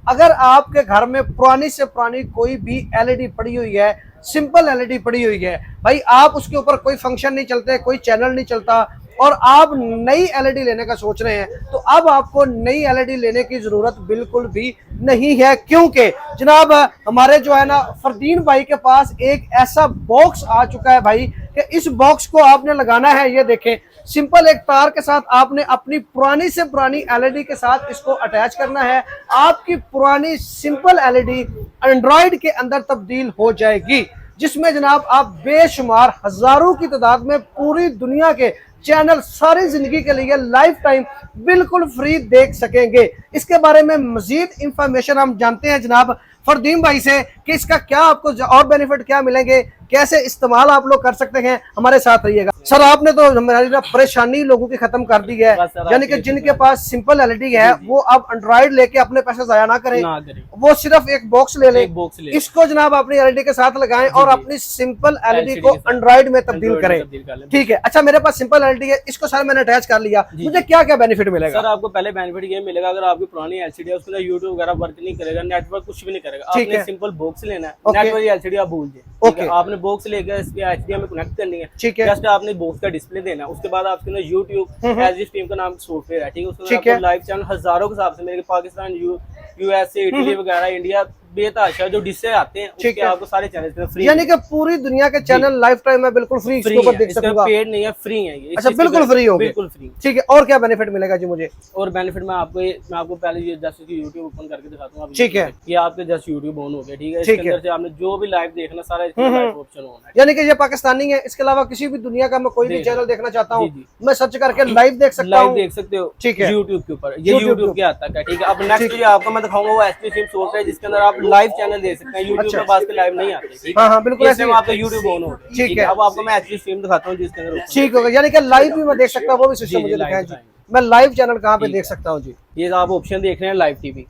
अगर आपके घर में पुरानी से पुरानी कोई भी एलईडी पड़ी हुई है, सिंपल एलईडी पड़ी हुई है भाई, आप उसके ऊपर कोई फंक्शन नहीं चलते, कोई चैनल नहीं चलता और आप नई एलईडी लेने का सोच रहे हैं, तो अब आपको नई एलईडी लेने की जरूरत बिल्कुल भी नहीं है। क्योंकि जनाब हमारे जो है ना फरदीन भाई के पास एक ऐसा बॉक्स आ चुका है भाई कि इस बॉक्स को आपने लगाना है, ये देखें सिंपल एक तार के साथ आपने अपनी पुरानी से पुरानी एलईडी के साथ इसको अटैच करना है। आपकी पुरानी सिंपल एलईडी एंड्रॉइड के अंदर तब्दील हो जाएगी, जिसमें जनाब आप बेशुमार हजारों की तादाद में पूरी दुनिया के चैनल सारी जिंदगी के लिए लाइफ टाइम बिल्कुल फ्री देख सकेंगे। इसके बारे में मजीद इंफॉर्मेशन हम जानते हैं जनाब फरदीन भाई से कि इसका क्या आपको और बेनिफिट क्या मिलेंगे, कैसे इस्तेमाल आप लोग कर सकते हैं। हमारे साथ रहिएगा। सर आपने तो हमारी परेशानी लोगों की खत्म कर दी है, यानी कि जिनके पास सिंपल एलईडी है वो अब एंड्रॉइड लेके अपने पैसे जाया ना करें, वो सिर्फ एक बॉक्स ले लें, इसको जनाब अपनी एलईडी के साथ लगाएं और अपनी सिंपल एलईडी को एंड्रॉइड में तब्दील करें। ठीक है, अच्छा मेरे पास सिंपल एलईडी है, इसको सर मैंने अटैच कर लिया, मुझे क्या क्या बेनिफिट मिलेगा? सर आपको पहले बेनिफिट ये मिलेगा, अगर आपकी पुरानी एलसीडी है उसके अंदर यूट्यूब वगैरह वर्क नहीं करेगा, नेटवर्क कुछ भी नहीं करेगा, आपने सिंपल बॉक्स लेना है, नेटवर्क एलसीडी आप भूल जाए, आपने बॉक्स लेकर इसके एचडीएमआई में कनेक्ट करनी है, ठीक है, जस्ट आपने बॉक्स का डिस्प्ले देना है, उसके बाद आपके अंदर यूट्यूब एज स्ट्रीम का नाम सॉफ्टवेयर है, ठीक है, उसके बाद लाइव चैनल हजारों के हिसाब से मेरे पाकिस्तान यूएसए इटली वगैरह इंडिया बेताशा जो डिशे आते हैं उसके आपको सारे चैनल फ्री, यानी कि पूरी दुनिया के चैनल लाइफ टाइम में बिल्कुल फ्री इसके ऊपर देख सकूंगा, पेड नहीं है, फ्री है ये। अच्छा बिल्कुल फ्री होगा, बिल्कुल फ्री। ठीक है, और क्या बेनिफिट मिलेगा जी मुझे? और बेनिफिट मैं आपको पहले ये जस्ट यूट्यूब ओपन करके दिखाता हूँ, ठीक है, ये आपके जस्ट यूट्यूब ऑन हो गया, ठीक है, इसके अंदर से आपने जो भी लाइव देखना सारा इसमें लाइव ऑप्शन होना है, यानी कि ये पाकिस्तानी है, इसके अलावा किसी भी दुनिया का मैं कोई भी चैनल देखना चाहता हूँ मैं सर्च करके लाइव देख सकता हूँ, देख सकते हो, ठीक है, यूट्यूब के ऊपर, ये यूट्यूब के आता है, ठीक है। अब नेक्स्ट आपको मैं दिखाऊंगा वो एचडी स्ट्रीम सॉफ्टवेयर जिसके अंदर आप लाइव चैनल देख सकते हैं, यूट्यूब पे पास के लाइव नहीं आते, हाँ बिल्कुल ऐसे आपका यूट्यूब ऑन हो, ठीक है। अब आपको मैं एचडी स्ट्रीम दिखाता हूँ जिसके अंदर, ठीक होगा, यानी कि लाइव भी मैं देख सकता हूँ, वो भी सिस्टम मुझे दिखाएं जी, मैं लाइव चैनल कहाँ पे देख सकता हूँ जी? ये आप ऑप्शन देख रहे हैं लाइव टीवी।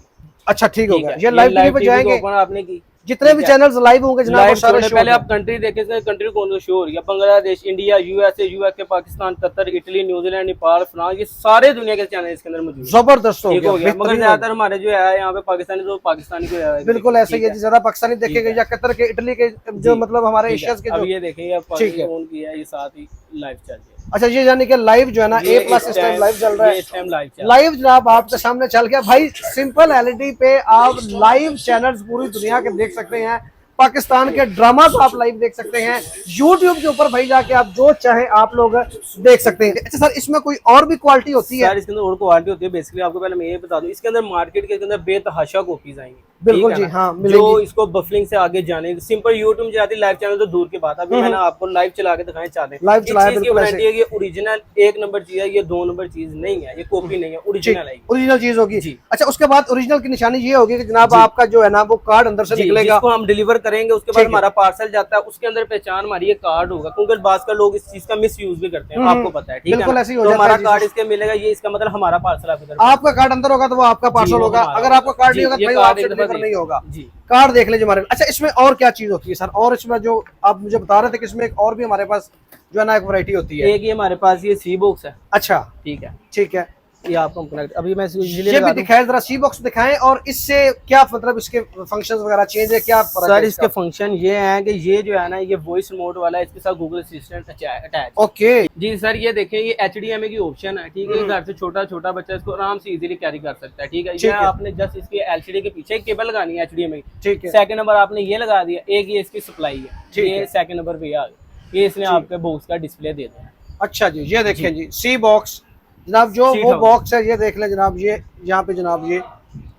अच्छा ठीक होगा, ये लाइव टीवी पे जाएंगे, आपने की जितने भी चैनल्स लाइव होंगे जनाब सारे शो। पहले आप कंट्री देखें, कंट्री कौन सा शो हो रही है, Bangladesh, India, USA, Pakistan, Qatar, Italy, New Zealand, Nepal, France, ये सारे दुनिया के चैनल इसके अंदर मौजूद, जबरदस्त हो गया। मगर ज्यादातर हमारे जो है यहाँ पे पाकिस्तानी, तो पाकिस्तानी को है, बिल्कुल ऐसे ही है, ज्यादा पाकिस्तानी देखेंगे या कतर के, इटली के, जो मतलब हमारे एशियाज के, अब ये देखेंगे ऑन किया है, ये साथ ही लाइव चल रही है। अच्छा ये यानी कि लाइव जो है ना A+ इस टाइम लाइव चल रहा है, लाइव जनाब आपके सामने चल गया भाई। सिंपल एलईडी पे आप लाइव चैनल्स पूरी दुनिया के देख सकते हैं, पाकिस्तान के ड्रामा तो आप लाइव देख सकते हैं, यूट्यूब के ऊपर भाई जाके आप जो चाहे आप लोग देख सकते हैं। अच्छा सर इसमें कोई और भी क्वालिटी होती है? सर इसके अंदर और क्वालिटी होती है, बेसिकली आपको पहले मैं ये बता दूं, इसके अंदर मार्केट के अंदर बेतहाशा कॉपीज आएंगी, बिल्कुल जी हाँ, जो इसको बफलिंग से आगे जाने, सिंपल यूट्यूब जाती लाइव चैनल तो दूर की बात, अभी मैंने आपको लाइव चला के दिखाएं चाहते हैं, लाइव चलाया बिल्कुल ऐसे है, ये ओरिजिनल एक नंबर चीज है, ये 2 नंबर चीज नहीं है, ये कॉपी नहीं है, ओरिजिनल है, ओरिजिनल चीज होगी जी। अच्छा उसके बाद ओरिजिनल की निशानी ये होगी कि जनाब आपका जो है ना वो कार्ड अंदर से निकलेगा, जिसको हम डिलीवर करेंगे, उसके बाद हमारा पार्सल जाता है, उसके अंदर पहचान हमारी ये कार्ड होगा, क्योंकि बात लोग इस चीज का मिस यूज भी करते हैं, आपको पता है, ठीक है, तो हमारा कार्ड इसके मिलेगा, ये इसका मतलब हमारा पार्सल आपका कार्ड अंदर होगा तो वो आपका पार्सल होगा, अगर आपका कार्ड नहीं होगा तो भाई आपसे डिलीवर नहीं होगा जी। कार्ड देख लीजिए हमारे। अच्छा इसमें और क्या चीज होती है सर? और इसमें जो आप मुझे बता रहे थे कि इसमें एक और भी हमारे पास जो है ना एक वैरायटी होती है, एक ये हमारे पास ये सी बॉक्स है। अच्छा ठीक है, ये आपको कनेक्ट, अभी मैं ये भी दिखाएं जरा, सी बॉक्स दिखाएं, और इससे क्या मतलब इसके फंक्शंस वगैरह चेंज है क्या? सर इसके फंक्शन ये हैं कि ये जो है ना ये वॉइस रिमोट वाला है, इसके साथ गूगल असिस्टेंट अटैच। ओके जी सर, ये देखें ये एचडीएमआई की ऑप्शन है, ठीक है, घर से छोटा बच्चा इसको आराम से इजीली कैरी कर सकता है, ठीक है। ये आपने जस्ट इसकी एलसीडी के पीछे एक केबल लगानी है एचडीएमआई, ठीक है, सेकंड नंबर आपने ये लगा दिया, एक ये इसकी सप्लाई है, ये सेकंड नंबर पे आ गया, ये इसने आपके बॉक्स का डिस्प्ले दे दिया। अच्छा जी, ये देखें जी सी बॉक्स जनाब, जो वो बॉक्स है ये देख लें जनाब, ये यहाँ पे जनाब ये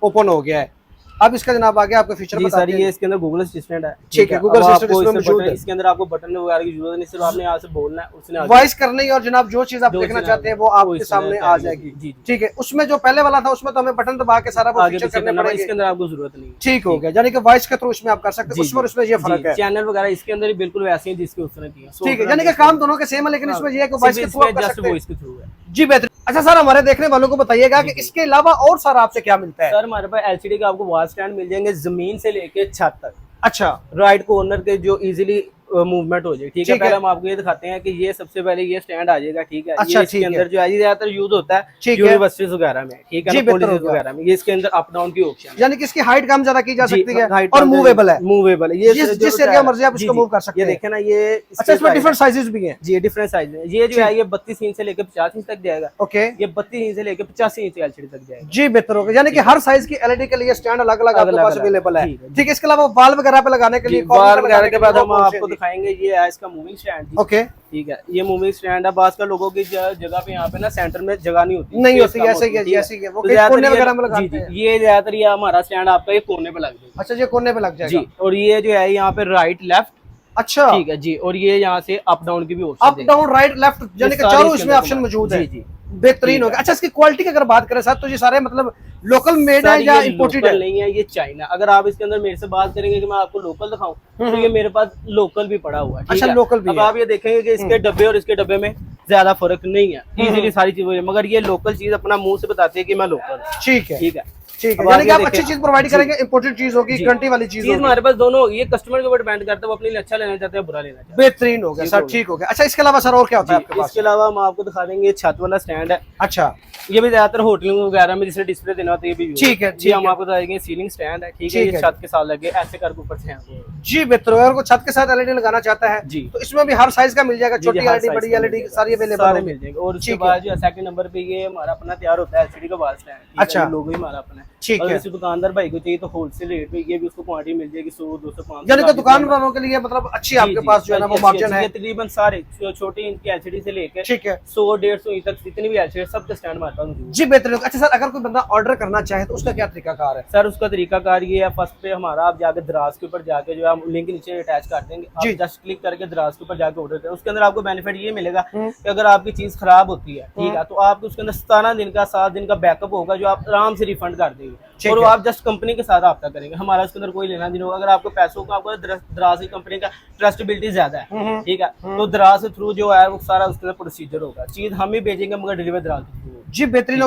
ओपन हो गया है। अब इसका जनाब आगे आपका फीचर सर ये इसके अंदर गूगल असिस्टेंट है, ठीक है, गूगल असिस्टेंट इसमें मौजूद है, इसके अंदर आपको बटन वगैरह की जरूरत नहीं, सिर्फ आपने यहाँ से बोलना है, उसने वॉइस करनी है, और जनाब जो चीज आप देखना चाहते हैं वो आपके सामने आ जाएगी, ठीक है। उसमें जो पहले वाला था उसमें तो हमें बटन दबा के सारा फीचर करने पड़ेगा, इसके अंदर आपको जरूरत नहीं, ठीक हो गया, यानी कि वॉइस के थ्रू इसमें आप कर सकते हैं, उसमें उसमें ये फर्क है। चैनल वगैरह इसके अंदर बिल्कुल वैसे ही जिसके उसने किया, ठीक है, यानी कि काम दोनों के सेम है, लेकिन इसमें ये है कि वॉइस के थ्रू आप कर सकते हैं, वॉइस के थ्रू है जी, बेहतर। अच्छा सर हमारे देखने वालों को बताइएगा कि इसके अलावा और सर आपसे क्या मिलता है? सर हमारे पास एलसीडी का आपको वॉल स्टैंड मिल जाएंगे जमीन से लेके छत तक। अच्छा, राइट कॉर्नर के जो इजीली मूवमेंट हो जाए। ठीक है, पहले हम आपको ये दिखाते हैं कि ये सबसे पहले ये स्टैंड आ जाएगा। ठीक है, ये इसके अंदर जो है ज्यादातर यूज होता है यूनिवर्सिटीज वगैरह में। ठीक है, कॉलेजेस वगैरह में। ये इसके अंदर अप डाउन की ऑप्शन, यानी कि इसकी हाइट कम ज्यादा की जा सकती है और मूवेबल है। मूवेबल है, ये जिस एरिया मर्जी आप इसको मूव कर सकते हैं। ये देखे ना, ये अच्छा, इसमें डिफरेंट साइजेस भी हैं जी, डिफरेंट साइज है। ये जो है ये 32 इंच से लेकर 50 इंच तक जाएगा। ओके, ये 32 इंच से लेकर 85 इंच एलसीडी तक जाएगा। जी, बेहतर होगा। यानी कि हर साइज की एलईडी के लिए स्टैंड अलग अलग आपके पास अवेलेबल है। ठीक है, इसके अलावा वाल वगैरह पे लगाने के लिए, वाल वगैरह के बाद हम आपको दिखाएंगे ये है इसका मूविंग स्टैंड। ओके, ठीक है, ये मूविंग स्टैंड है। बात का लोगों की जगह पे यहाँ पे ना सेंटर में जगह नहीं होती, ऐसे ही वो कोने वगैरह में लगाते हैं। ये ज्यादातर ये हमारा स्टैंड आपका ये कोने पे लग जाएगा। अच्छा, ये कोने पे लग जाएगा जी। और ये जो है यहाँ पे राइट लेफ्ट, अच्छा, ठीक है जी। और ये यहाँ से अप डाउन की भी option, up down right left, यानी कि चारों इसमें ऑप्शन मौजूद है। जी, बेहतरीन होगा। अच्छा, इसकी क्वालिटी की अगर बात करें साहब, तो ये सारे मतलब लोकल मेड है या इंपोर्टेड है? नहीं है, ये चाइना। अगर आप इसके अंदर मेरे से बात करेंगे कि मैं आपको लोकल दिखाऊं, तो ये मेरे पास लोकल भी पड़ा हुआ है। अच्छा, लोकल भी। अब आप ये देखेंगे कि इसके डब्बे और इसके डब्बे में ज्यादा फर्क नहीं है, इजीली सारी चीजें, मगर ये लोकल चीज अपना मुंह से बताती है कि मैं लोकल। ठीक है, ठीक है, ठीक है। यानी कि आप अच्छी चीज प्रोवाइड करेंगे, इंपोर्टेड चीज होगी, गारंटी वाली चीज होगी। हमारे पास दोनों होगी। ये कस्टमर के ऊपर डिपेंड करता है, वो अपने लिए अच्छा लेना चाहते हैं, बुरा लेना चाहते हैं। बेहतरीन हो गया सर, ठीक हो गया। अच्छा, इसके अलावा सर और क्या होता है आपके पास? इसके अलावा हम आपको दिखा देंगे छत वाला स्टैंड है। अच्छा, ये भी ज्यादातर होटलों वगैरह में जिससे डिस्प्ले देना होता है, ये भी ठीक है। जी, हम आपको बताएंगे सीलिंग स्टैंड है। ठीक है, ये छत के साथ लगे ऐसे करके ऊपर से जी, बेहतर है। अगर कोई छत के साथ एलईडी लगाना चाहता है जी, तो इसमें भी हर साइज का मिल जाएगा, छोटी एलईडी, बड़ी एलईडी, सारी अवेलेबल मिल जाएगी। और उसके बाद जो सेकंड नंबर पे ये हमारा अपना तैयार होता है एलसीडी का वाल स्टैंड। अच्छा, लोगो ही हमारा अपना है। ठीक है, दुकानदार भाई को चाहिए तो होलसेल रेट पे ये भी उसको क्वांटिटी मिल जाएगी 100, 200, 500। यानी कि दुकानदारों के लिए मतलब अच्छी आपके पास जो है ना वो मार्जिन है। तकरीबन सारे छोटी इंच की एलसीडी से लेकर, ठीक है, 100-150 इंच तक जितनी भी एलसीडी सब का स्टैंड हमारे पास जी, बेहतर। अच्छा सर, अगर कोई बंदा ऑर्डर करना चाहे तो उसका क्या तरीकाकार है? सर, उसका तरीकाकार ये है, फर्स्ट पे हमारा आप जाके दराज के ऊपर जाके जो है हम लिंक नीचे अटैच कर देंगे, आप जस्ट क्लिक करके दराज के ऊपर जाके ऑर्डर करें। उसके अंदर आपको बेनिफिट ये मिलेगा कि अगर आपकी चीज खराब होती है, ठीक है, तो आपको उसके अंदर 17 दिन का 7 दिन का बैकअप होगा, जो आप आराम से रिफंड कर देंगे। और वो आप जस्ट कंपनी के साथ रब्ता करेंगे, हमारा उसके अंदर कोई लेना देना होगा। अगर आपको पैसों का, आपको दराज की कंपनी का ट्रस्टेबिलिटी ज्यादा है, ठीक है, तो दराज के थ्रू जो है वो सारा उसके अंदर प्रोसीजर होगा। चीज हम ही भेजेंगे मगर डिलीवर दराज के थ्रू। जी, बेहतरीन।